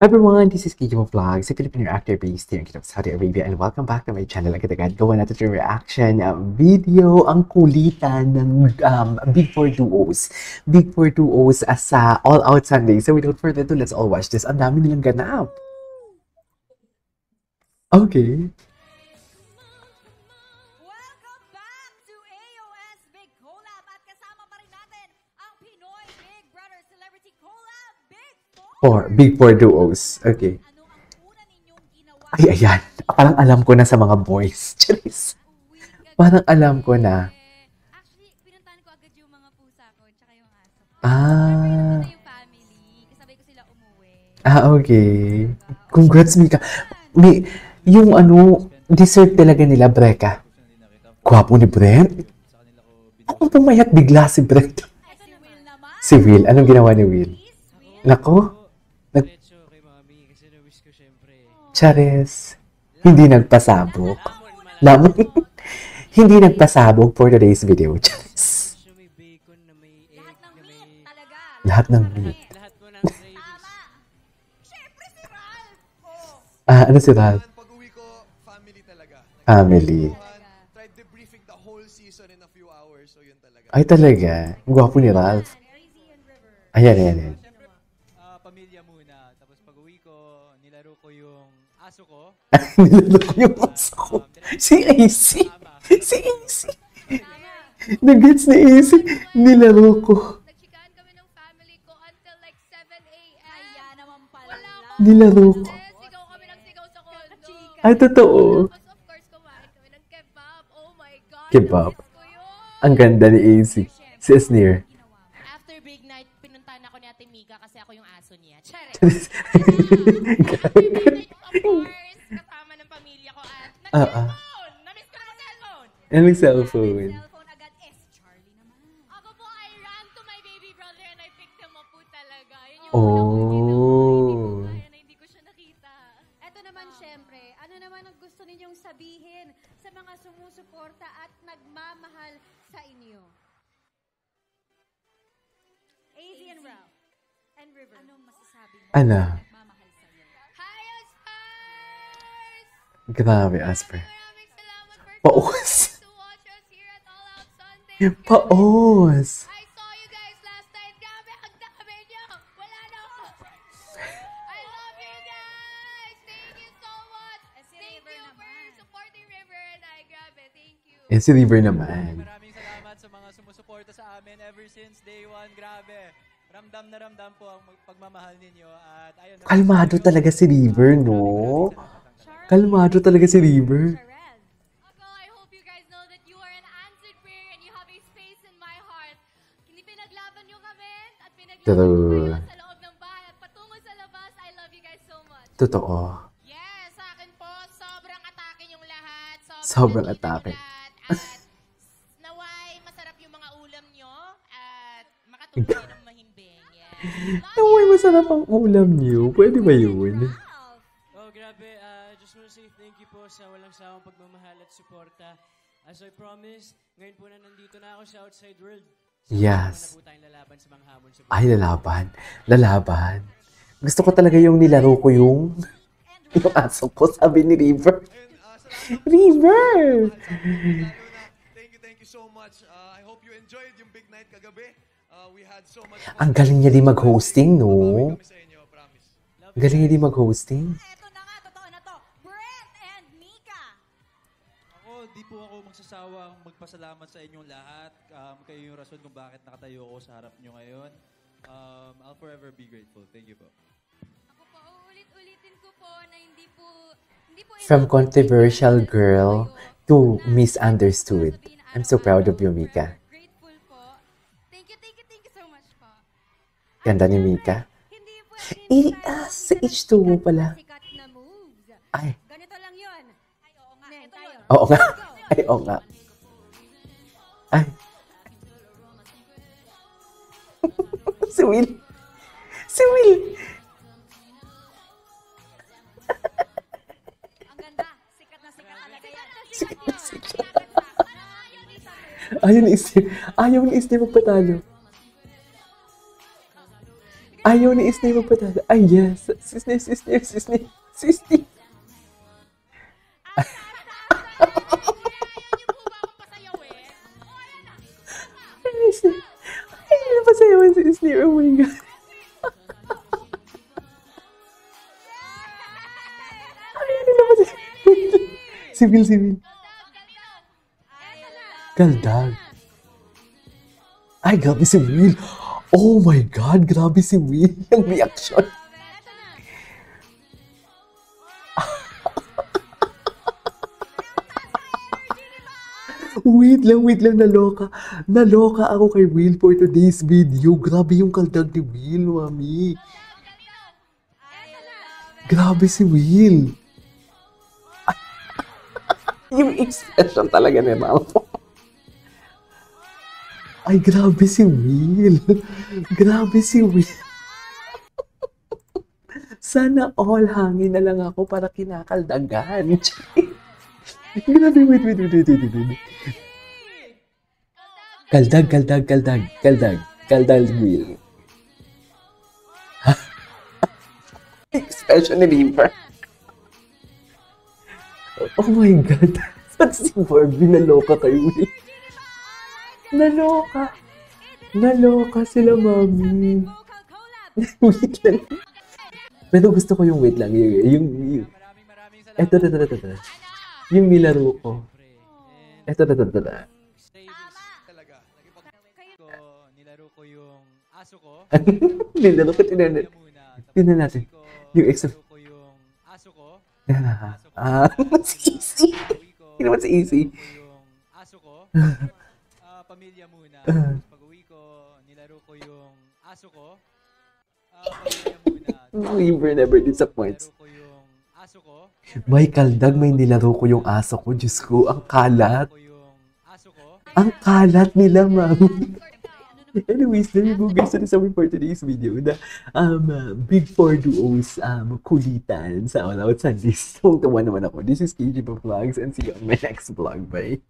Everyone, this is Kijo Vlogs, a Filipino actor based here in Kingdom of Saudi Arabia, and welcome back to my channel. Agad-agad gawa natin yung reaction video, ang kulitan ng Big Four Duos. Big Four Duos sa All Out Sunday. So without further ado, let's all watch this. Ang dami nilang ganap. Okay. Welcome back to AOS Big Collab at kasama pa rin natin ang Pinoy Big Brother Celebrity Collab Big Four. Big Four Duos. Okay. Ano ang una ninyong ginawa? Ay, ayan. Parang alam ko na sa mga boys. Charis. Parang alam ko na. Actually, pinuntahan ko agad yung mga pusa ko tsaka yung aso. Ah. Yung family. Kasabay ko sila umuwi. Okay. Congrats, Mika. Yung deserve talaga nila, Breka. Gwapo ni Brent. Ako pumayat bigla si Brent. Si Will naman. Si Will. Anong ginawa ni Will? Nako. Charis. Hindi nagpasabog. Lamon. Hindi nagpasabog for today's video. Charis. Lahat ng meat talaga. Lahat ng meat. Tama. Siyempre si Ralph. Ano si Ralph? Pag-uwi ko, family talaga. Family. Tried debriefing the whole season in a few hours, so yun talaga. Ay talaga. Gwapo ni Ralph. Ayan. Pamilya muna. Tapos pag-uwi ko, nilaro ko yung aso ko. Nilalo ko yung aso ko. Si AC. Si AC. Nag-gets ni AC. Nilaro ko. Nagchikahan kami ng family ko until like 7 a.m. Kaya naman pala. Nilaro ko. Sigaw kami ng sigaw sa condo. Ay, totoo. Tapos of course, kumain kami ng kebab. Oh my God. Kebab. Namiss ko yun. Ang ganda ni AC. Si Esnir. After big night, pinuntahan ako ni Ate Mika kasi ako yung aso niya. Charis! Of course, kasama ng pamilya ko at nag-cellphone! Namiss ko na mag-cellphone! Anong cellphone? Cellphone agad is Charlie naman. Ako po, I ran to my baby brother and I picked him up po talaga. Yun yung Oh. kaya na hindi ko siya nakita. Eto naman syempre, ano naman ang gusto ninyong sabihin sa mga sumusuporta at nagmamahal sa inyo? AZ and Ralph and River. Anong masasabi mo? Ano? Nagmamahal sa iyo. Hi, Aspars! Grabe, Asper. Maraming salamat for Paos. to watch us here at All Out Sunday. Paos. I saw you guys last night. Grabe, ang dami niyo. Wala na ako. I love you guys. Thank you so much. Thank you for supporting River and I. Grabe, thank you. Eh, si River naman. Maraming salamat sa mga sumusuporta sa amin ever since day one. Grabe. Ramdam na ramdam po ang pagmamahal ninyo. At ayun, Kalmado talaga si River, no? Kalmado talaga si River. Charel. Ako, I hope you guys know that you are an answered prayer and you have a space in my heart. Pinaglaban nyo kami at pinaglaban True. nyo kayo sa loob ng bahay at patungo sa labas. I love you guys so much. Totoo. Yes, sa akin po, sobrang atake yung lahat. Sobrang nandito atake. yung lahat. At naway, masarap yung mga ulam nyo at makatulog kayo ng mahimbing. Yes. Naway, masarap ang ulam niyo. Pwede ba yun? Oh, grabe. Just want to say thank you po sa walang sawang pagmamahal at suporta. As I promised, ngayon po na nandito na ako sa outside world. Yes. Sama na po tayong lalaban sa mga hamon sa Ay, lalaban. Lalaban. Gusto ko talaga yung nilaro ko yung aso ko, sabi ni River. River! Thank you so much. I hope you enjoyed yung big night kagabi. We had so much fun. Ang galing niya din mag-hosting, no? Kami sa inyo, promise. Ang galing niya din mag-hosting. Eto na nga, totoo na to. Brent and Mika. Di po ako magsasawang magpasalamat sa inyong lahat. Kayo yung rason kung bakit nakatayo ako sa harap nyo ngayon. I'll forever be grateful. Thank you po. Ako po, uulit-ulitin ko po na hindi po From controversial girl to misunderstood. I'm so proud of you, Mika. Grateful po. Thank you so much po. Ganda ni Mika. Hindi po Sa H2O pala. sikat na moves. Ay, Ganito lang yun. Ay, oo nga. Ito tayo. oo nga. Ay, oo nga. Ay. Si Will. Si Will. Ang ganda. Sikat na sikat talaga yan. Sige, sige. Ayaw ni Isne. Ayaw ni Isne magpatalo. Ayaw ni Isne magpatalo. Ay, yes. Sisne. Isne. Ay, hindi na pasayawan si Isne. Oh my God. Ay, hindi na pasayawan. Sibil. Kaldag. Ay, grabe si Will. Oh my God, grabe si Will. Yung reaction. Wait lang, naloka. Naloka ako kay Will for today's video. Grabe yung kaldag ni Will, mami. Grabe si Will. Yung expression talaga ni Ralph. Ay, grabe si Will. Grabe si Will. Sana all hangin na lang ako para kinakaldagan. Grabe, wait. Kaldag, Will. Expression ni River. Oh my God. Ba't si Barbie naloka kay Will? Naloka sila, mami. Wait lang. Pero gusto ko yung wait lang. Yung Eto. Yung nilaro ko. Eto. Talaga. Nilaro ko yung aso ko. Nilaro ko, tinan natin. Yung extra. Nilaro ko yung aso ko. Si Easy. Hindi naman si Easy. Yung aso ko. Pamilya muna. Pag uwi ko, nilaro ko yung aso ko. Pamilya muna. River never disappoints. Nilaro ko yung aso ko. May kaldag, may nilaro ko yung aso ko. Diyos ko, ang kalat. Nilaro ko yung aso ko. Ang kalat nila, mami. Anyways, there you go guys. That is all for today's video. The Big Four Duos kulitan sa All Out Sundays. So, tawa naman ako. This is KJ Vlogs and see you on my next vlog. Bye!